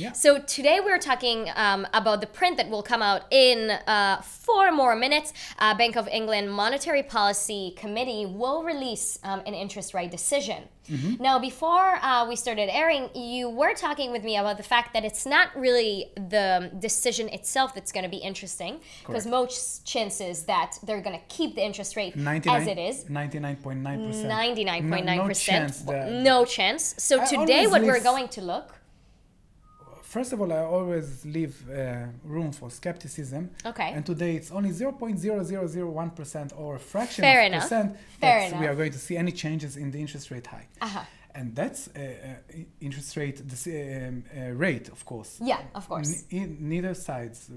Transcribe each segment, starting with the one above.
Yeah. So today we're talking about the print that will come out in 4 more minutes. Bank of England Monetary Policy Committee will release an interest rate decision. Now, before we started airing, you were talking with me about the fact that it's not really the decision itself that's going to be interesting, because most chances that they're going to keep the interest rate as it is. 99.9%. 99.9%. No chance. So today what we're going to look. First of all, I always leave room for skepticism. Okay. And today it's only 0.0001% or a fraction Fair of enough. percent Fair that enough. we are going to see any changes in the interest rate hike. Uh-huh. And that's interest rate rate, of course. Yeah, of course. Neither sides,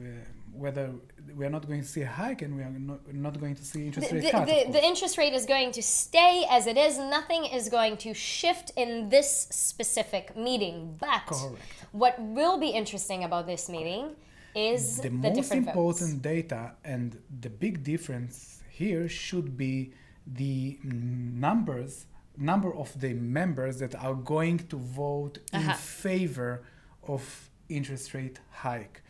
whether we are not going to see a hike and we are not going to see interest rate cut. The interest rate is going to stay as it is. Nothing is going to shift in this specific meeting. But what will be interesting about this meeting is the most different important votes. data, and the big difference here should be the number of the members that are going to vote in favor of interest rate hike.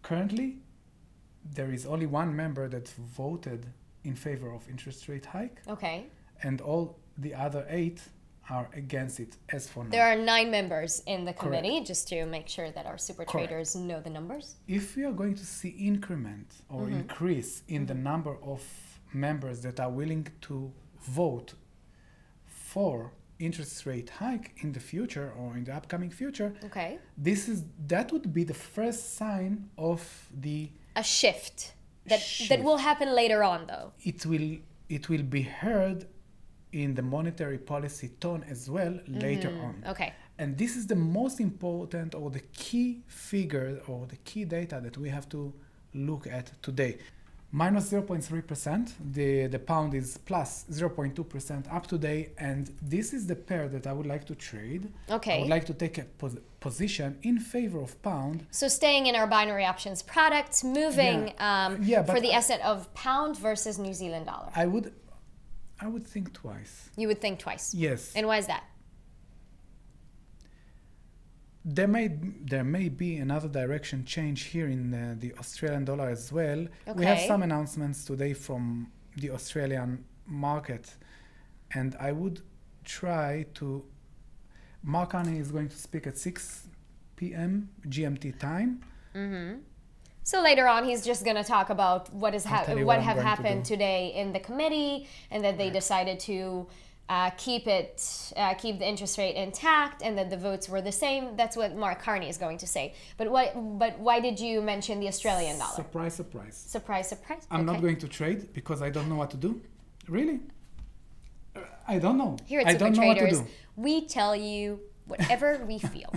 Currently, there is only one member that voted in favor of interest rate hike. Okay. And all the other 8 are against it as for now. There are 9 members in the committee, just to make sure that our super traders know the numbers. If we are going to see increment or increase in the number of members that are willing to vote for interest rate hike in the future or in the upcoming future, that would be the first sign of a shift that will happen later on, though. It will be heard in the monetary policy tone as well later on. Okay. And this is the most important, or the key figure or the key data that we have to look at today. Minus 0.3%, the pound is plus 0.2% up today, and this is the pair that I would like to trade. Okay. I would like to take a position in favor of pound. So staying in our binary options products, moving for the asset of pound versus New Zealand dollar. I would think twice. You would think twice? Yes. And why is that? There may be another direction change here in the Australian dollar as well. Okay. We have some announcements today from the Australian market, and I would try to. Mark Carney is going to speak at 6 p.m. GMT time. So later on, he's just going to talk about what have happened today in the committee, and that they decided to keep the interest rate intact, and that the votes were the same. That's what Mark Carney is going to say. But why did you mention the Australian dollar? Surprise, surprise. Surprise, surprise. I'm not going to trade because I don't know what to do. Really? I don't know. Here at SuperTraders, we tell you whatever we feel.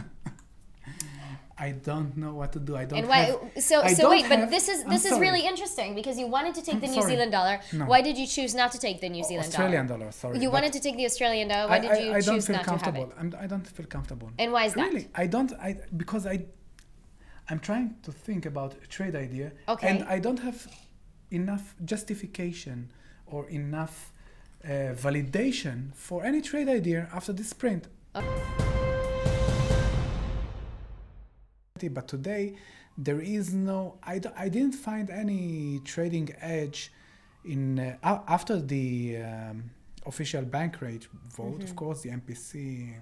I don't know what to do. But this is really interesting, because you wanted to take the New Zealand dollar. No. Why did you choose not to take the New Zealand Australian dollar? Sorry. You wanted to take the Australian dollar. Why did you choose not to have it? I don't feel comfortable. And why is that? Really, because I'm trying to think about a trade idea, and I don't have enough justification or enough validation for any trade idea after this print. But today there is no. I didn't find any trading edge in after the official bank rate vote. Of course, the MPC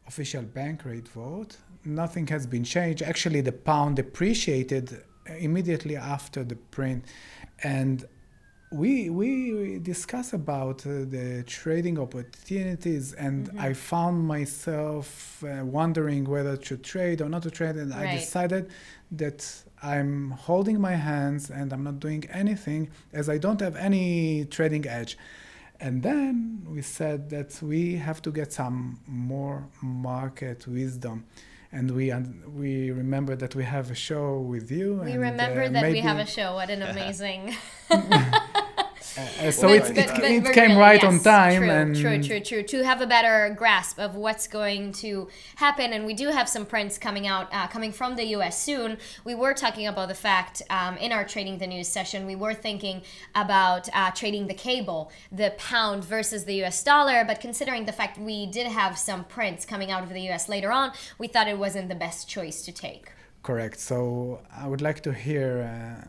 official bank rate vote. Nothing has been changed. Actually, the pound depreciated immediately after the print, and we discuss about the trading opportunities, and I found myself wondering whether to trade or not to trade, and I decided that I'm holding my hands and I'm not doing anything, as I don't have any trading edge. And then we said that we have to get some more market wisdom. And we remember that we have a show with you. We remember that we have a show. What an amazing... So it came right on time. True. To have a better grasp of what's going to happen, and we do have some prints coming out, coming from the U.S. soon. We were talking about the fact in our Trading the News session, we were thinking about trading the cable, the pound versus the U.S. dollar, but considering the fact we did have some prints coming out of the U.S. later on, we thought it wasn't the best choice to take. Correct. So I would like to hear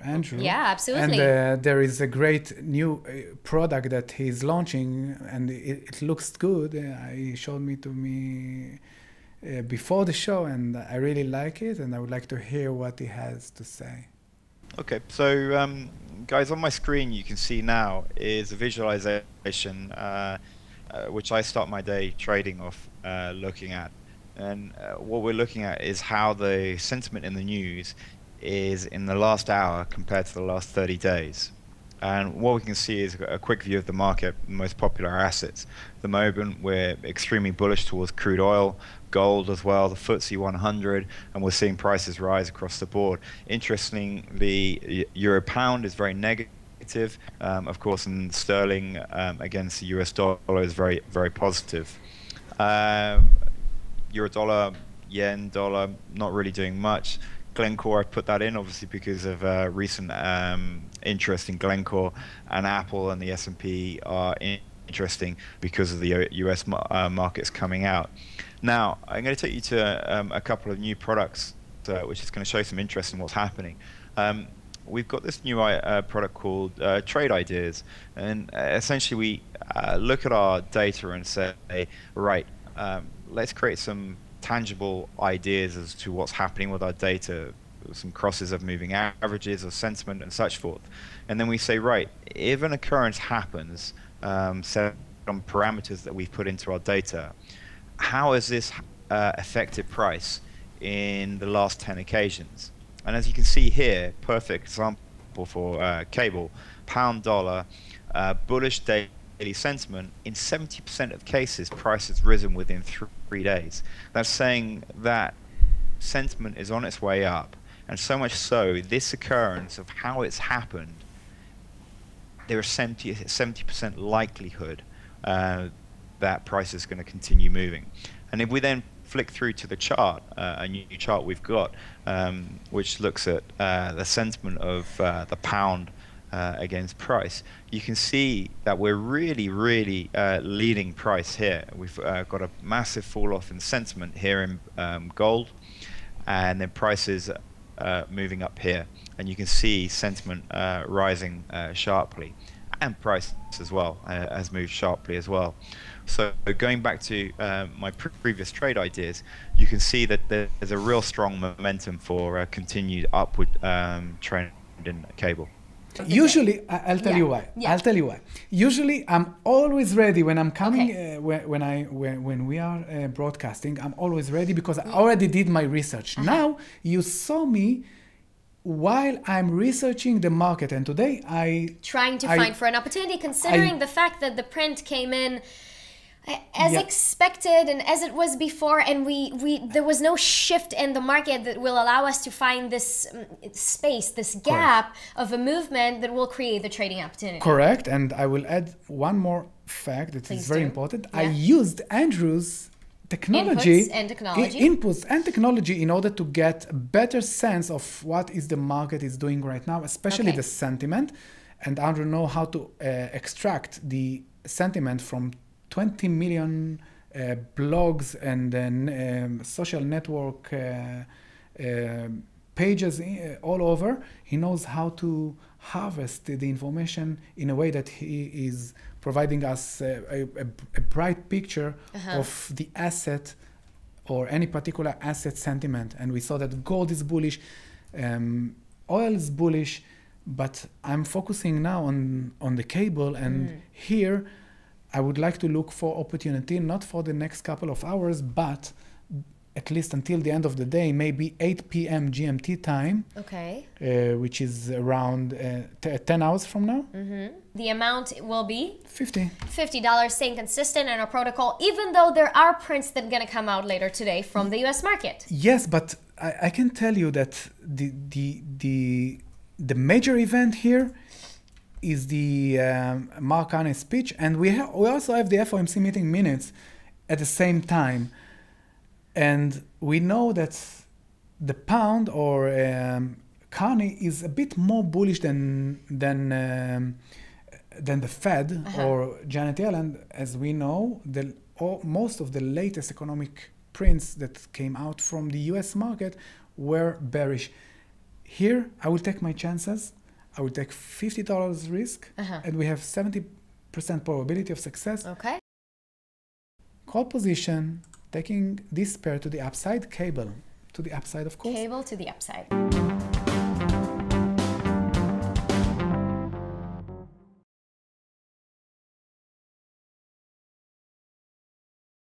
Andrew. Yeah, absolutely. And there is a great new product that he's launching, and it looks good. He showed me before the show, and I really like it, and I would like to hear what he has to say. Okay, so guys, on my screen you can see now is a visualization which I start my day trading off looking at. And what we're looking at is how the sentiment in the news is in the last hour compared to the last 30 days. And what we can see is a quick view of the market, the most popular assets. At the moment, we're extremely bullish towards crude oil, gold as well, the FTSE 100, and we're seeing prices rise across the board. Interestingly, the euro pound is very negative, of course, and sterling against the US dollar is very, very positive. Euro dollar, yen dollar, not really doing much. Glencore, I put that in obviously because of recent interest in Glencore, and Apple and the S&P are interesting because of the US markets coming out. Now, I'm going to take you to a couple of new products which is going to show some interest in what's happening. We've got this new product called Trade Ideas, and essentially we look at our data and say, right, let's create some tangible ideas as to what's happening with our data, some crosses of moving averages or sentiment and such forth. And then we say, right, if an occurrence happens, set on parameters that we've put into our data, how has this affected price in the last 10 occasions? And as you can see here, perfect example for cable, pound dollar, bullish daily sentiment, in 70% of cases, price has risen within 3 days. That's saying that sentiment is on its way up, and so much so, this occurrence of how it's happened, there is 70% likelihood that price is going to continue moving. And if we then flick through to the chart, a new chart we've got, which looks at the sentiment of the pound against price, you can see that we're really leading price here. We've got a massive fall off in sentiment here in gold, and then prices moving up here, and you can see sentiment rising sharply, and price as well has moved sharply as well. So going back to my previous trade ideas, you can see that there's a real strong momentum for continued upward trend in cable. Usually, I'll tell you why. Yeah. I'll tell you why. Usually, I'm always ready when I'm coming. When we are broadcasting, I'm always ready because I already did my research. Now you saw me while I'm researching the market, and today trying to find for an opportunity, considering the fact that the print came in as expected and as it was before, and there was no shift in the market that will allow us to find this space, this gap of a movement that will create the trading opportunity. Correct, and I will add one more fact that is very important. I used Andrew's inputs and technology in order to get a better sense of what is the market is doing right now, especially the sentiment. And Andrew know how to extract the sentiment from 20 million blogs and then social network pages all over. He knows how to harvest the information in a way that he is providing us a bright picture of the asset or any particular asset sentiment. And we saw that gold is bullish, oil is bullish, but I'm focusing now on the cable, and here I would like to look for opportunity, not for the next couple of hours, but at least until the end of the day, maybe 8 p.m. GMT time, which is around 10 hours from now. The amount will be? $50. Staying consistent in our protocol, even though there are prints that are going to come out later today from the US market. Yes, but I can tell you that the major event here is the Mark Carney speech, and we also have the FOMC meeting minutes at the same time. And we know that the pound or Carney is a bit more bullish than the Fed or Janet Yellen. As we know, most of the latest economic prints that came out from the US market were bearish. Here, I will take my chances. I will take $50 risk, and we have 70% probability of success. Okay. Call position, taking this pair to the upside, cable to the upside, of course. Cable to the upside.